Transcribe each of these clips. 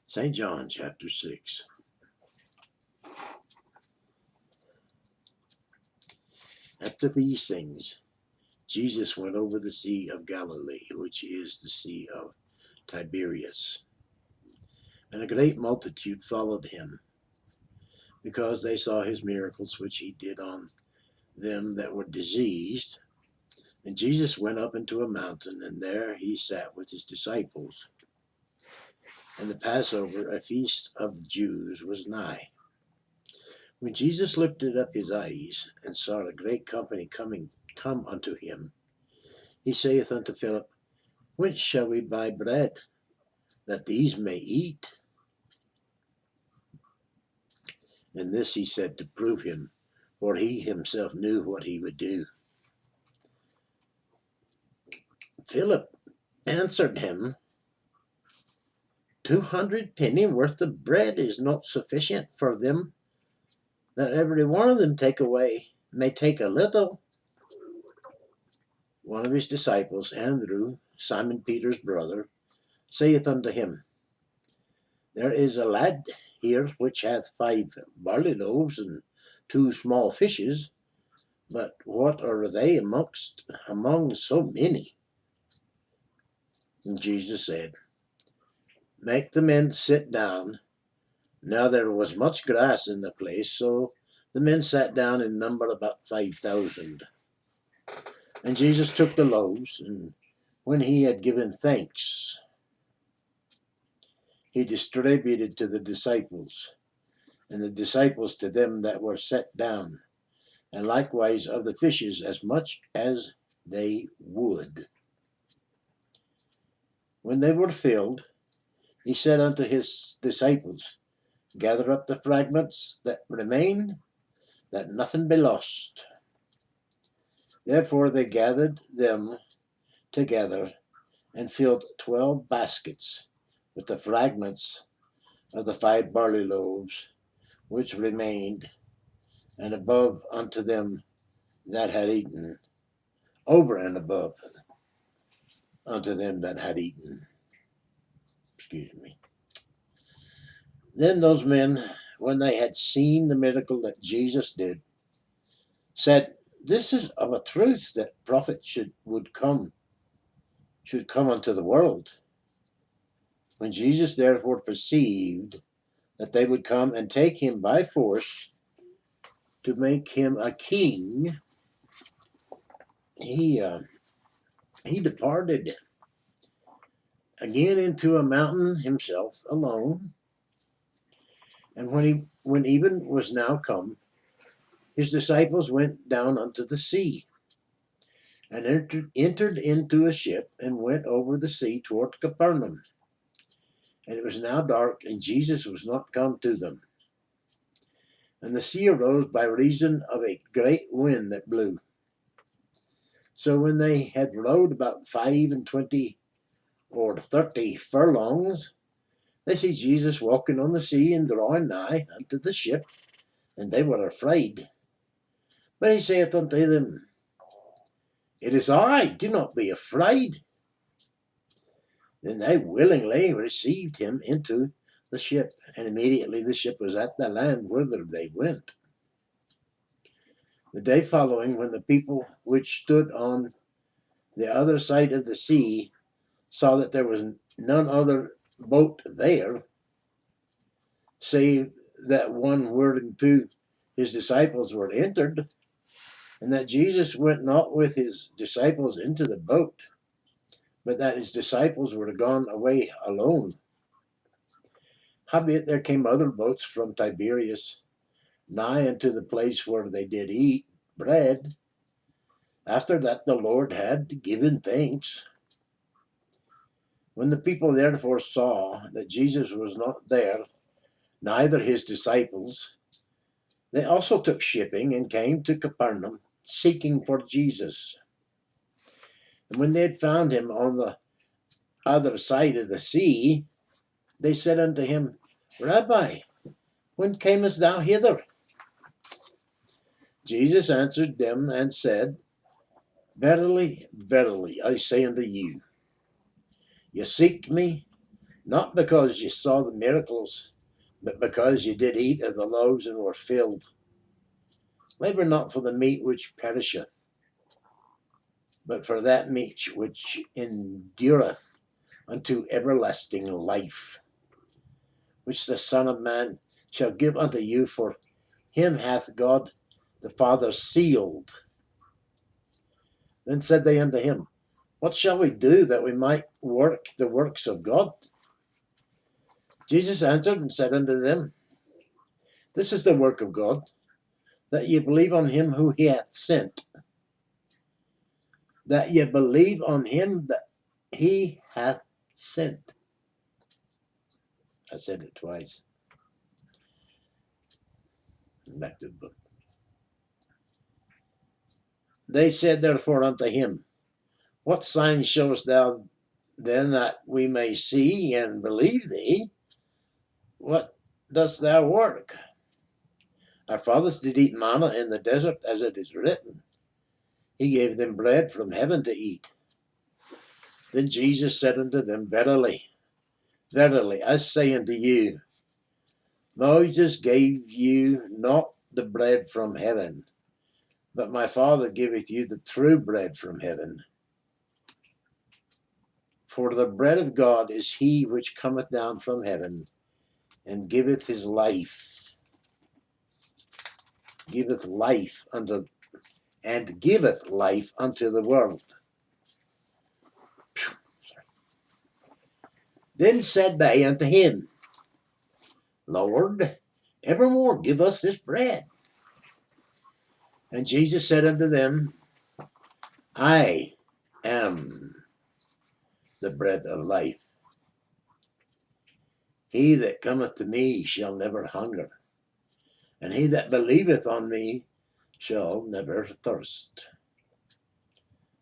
St. John chapter 6. After these things, Jesus went over the Sea of Galilee, which is the Sea of Tiberias. And a great multitude followed him, because they saw his miracles which he did on them that were diseased. And Jesus went up into a mountain, and there he sat with his disciples. And the Passover, a feast of the Jews, was nigh. When Jesus lifted up his eyes, and saw a great company come unto him, he saith unto Philip, Whence shall we buy bread, that these may eat? And this he said to prove him, for he himself knew what he would do. Philip answered him, 200 penny worth of bread is not sufficient for them, that every one of them may take a little. One of his disciples, Andrew, Simon Peter's brother, saith unto him, There is a lad here which hath 5 barley loaves and 2 small fishes, but what are they among so many? And Jesus said, Make the men sit down. Now there was much grass in the place, so the men sat down in number about 5,000. And Jesus took the loaves, and when he had given thanks, he distributed to the disciples, and the disciples to them that were set down, and likewise of the fishes as much as they would. When they were filled, he said unto his disciples, Gather up the fragments that remain, that nothing be lost. Therefore they gathered them together, and filled 12 baskets with the fragments of the 5 barley loaves, which remained, and above unto them that had eaten, over and above unto them that had eaten. Excuse me. Then those men, when they had seen the miracle that Jesus did, said, This is of a truth that prophet should come unto the world. When Jesus therefore perceived that they would come and take him by force to make him a king, he departed again into a mountain himself alone. And when even was now come, his disciples went down unto the sea, and entered into a ship, and went over the sea toward Capernaum. And it was now dark, and Jesus was not come to them. And the sea arose by reason of a great wind that blew. So when they had rowed about 25 or 30 furlongs, they see Jesus walking on the sea and drawing nigh unto the ship, and they were afraid. But he saith unto them, It is I, do not be afraid. Then they willingly received him into the ship, and immediately the ship was at the land whither they went. The day following, when the people which stood on the other side of the sea saw that there was none other boat there, save that one wherein 2 his disciples were entered, and that Jesus went not with his disciples into the boat, but that his disciples were gone away alone. Howbeit there came other boats from Tiberias nigh unto the place where they did eat bread, after that the Lord had given thanks. When the people therefore saw that Jesus was not there, neither his disciples, they also took shipping and came to Capernaum, seeking for Jesus. And when they had found him on the other side of the sea, they said unto him, Rabbi, when camest thou hither? Jesus answered them and said, Verily, verily, I say unto you, You seek me, not because you saw the miracles, but because you did eat of the loaves and were filled. Labour not for the meat which perisheth, but for that meat which endureth unto everlasting life, which the Son of Man shall give unto you, for him hath God the Father sealed. Then said they unto him, What shall we do that we might work the works of God? Jesus answered and said unto them, This is the work of God, that ye believe on him who he hath sent. That ye believe on him that he hath sent. I said it twice. Back to the book. They said therefore unto him, What sign showest thou then that we may see and believe thee? What dost thou work? Our fathers did eat manna in the desert, as it is written. He gave them bread from heaven to eat. Then Jesus said unto them, Verily, verily, I say unto you, Moses gave you not the bread from heaven, but my Father giveth you the true bread from heaven. For the bread of God is he which cometh down from heaven, and giveth his life, giveth life unto the world. Then said they unto him, Lord, evermore give us this bread. And Jesus said unto them, I am the bread of life. He that cometh to me shall never hunger, and he that believeth on me shall never thirst.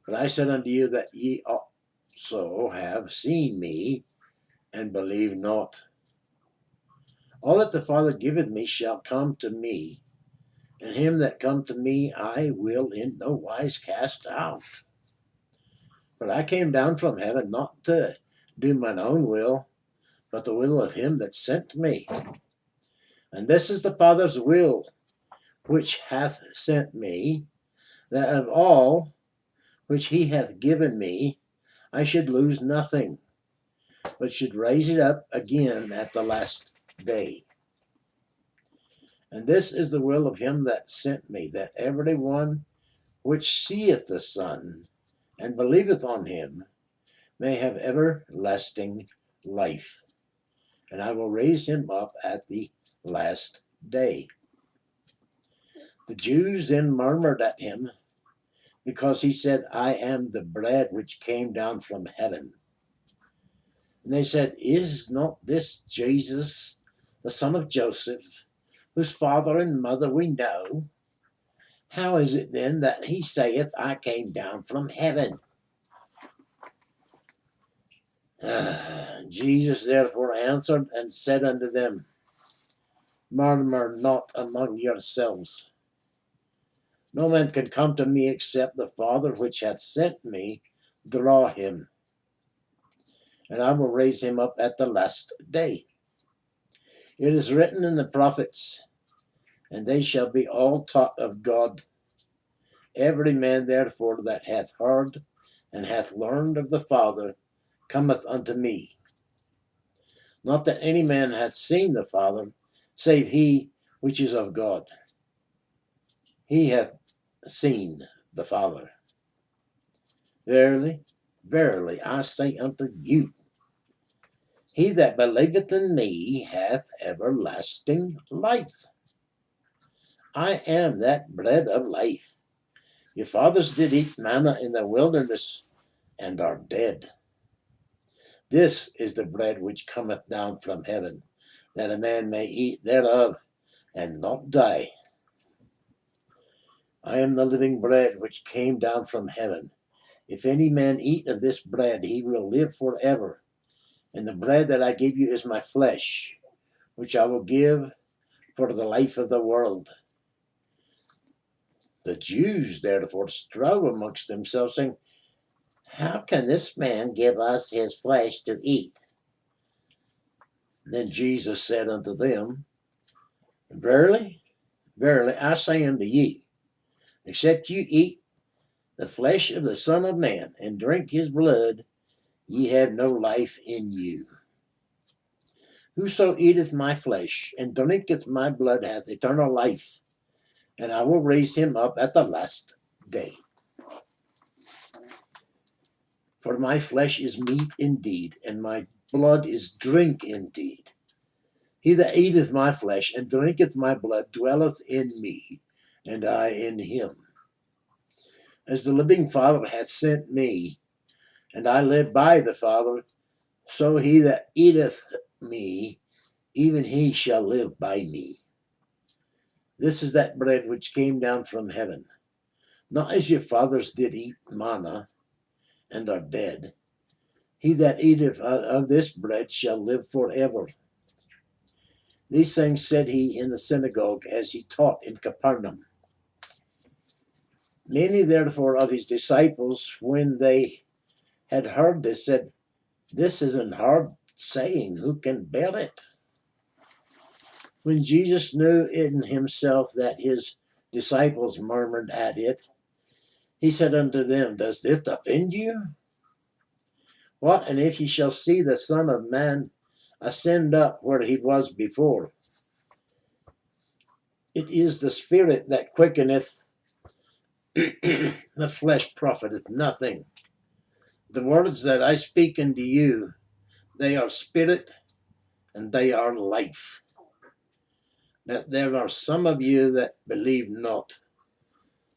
But I said unto you that ye also have seen me, and believe not. All that the Father giveth me shall come to me, and him that come to me I will in no wise cast out. But I came down from heaven not to do mine own will, but the will of him that sent me. And this is the Father's will, which hath sent me, that of all which he hath given me I should lose nothing, but should raise it up again at the last day. And this is the will of him that sent me, that every one which seeth the Son, and believeth on him, may have everlasting life. And I will raise him up at the last day. The Jews then murmured at him, because he said, I am the bread which came down from heaven. And they said, Is not this Jesus, the son of Joseph, whose father and mother we know? How is it then that he saith, I came down from heaven? Jesus therefore answered and said unto them, Murmur not among yourselves. No man can come to me except the Father which hath sent me draw him, and I will raise him up at the last day. It is written in the prophets, and they shall be all taught of God. Every man therefore that hath heard and hath learned of the Father cometh unto me. Not that any man hath seen the Father, save he which is of God. He hath seen the Father. Verily, verily, I say unto you, he that believeth in me hath everlasting life. I am that bread of life. Your fathers did eat manna in the wilderness, and are dead. This is the bread which cometh down from heaven, that a man may eat thereof, and not die. I am the living bread which came down from heaven. If any man eat of this bread, he will live forever. And the bread that I give you is my flesh, which I will give for the life of the world. The Jews therefore strove amongst themselves, saying, How can this man give us his flesh to eat? Then Jesus said unto them, Verily, verily, I say unto ye, except you eat the flesh of the Son of Man and drink his blood, ye have no life in you. Whoso eateth my flesh and drinketh my blood hath eternal life, and I will raise him up at the last day. For my flesh is meat indeed, and my blood is drink indeed. He that eateth my flesh and drinketh my blood dwelleth in me, and I in him. As the living Father hath sent me, and I live by the Father, so he that eateth me, even he shall live by me. This is that bread which came down from heaven, not as your fathers did eat manna, and are dead. He that eateth of this bread shall live forever. These things said he in the synagogue as he taught in Capernaum. Many therefore of his disciples, when they had heard this, said, This is an hard saying, who can bear it? When Jesus knew in himself that his disciples murmured at it, he said unto them, Does this offend you? What, and if ye shall see the Son of Man ascend up where he was before? It is the Spirit that quickeneth, the flesh profiteth nothing. The words that I speak unto you, they are spirit and they are life. That there are some of you that believe not.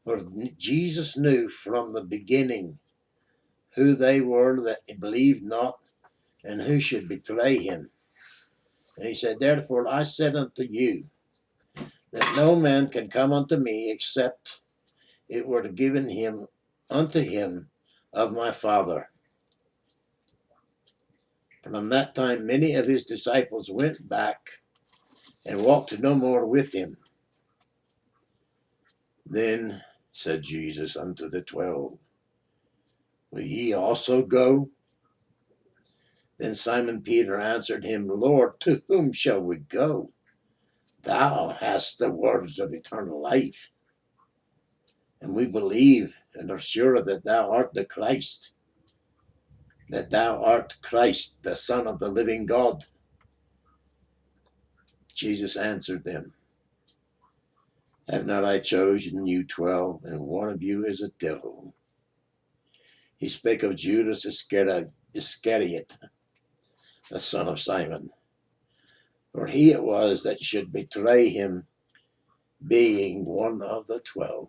For Jesus knew from the beginning who they were that believed not and who should betray him. And he said, Therefore I said unto you, that no man can come unto me except it were given him unto him of my Father. From that time many of his disciples went back and walked no more with him. Then said Jesus unto the 12, Will ye also go? Then Simon Peter answered him, Lord, to whom shall we go? Thou hast the words of eternal life. And we believe and are sure that thou art the Christ, that thou art Christ, the Son of the living God. Jesus answered them, Have not I chosen you 12, and one of you is a devil? He spake of Judas Iscariot, the son of Simon. For he it was that should betray him, being one of the 12.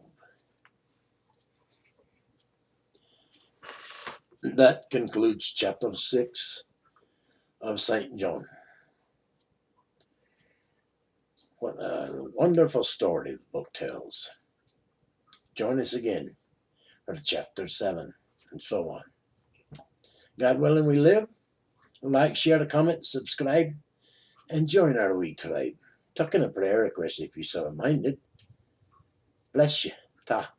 That concludes chapter 6 of St. John. What a wonderful story the book tells. Join us again for chapter 7 and so on. God willing, we live. Like, share, comment, subscribe, and join our wee tribe. Tuck in a prayer request if you're so minded. Bless you. Ta.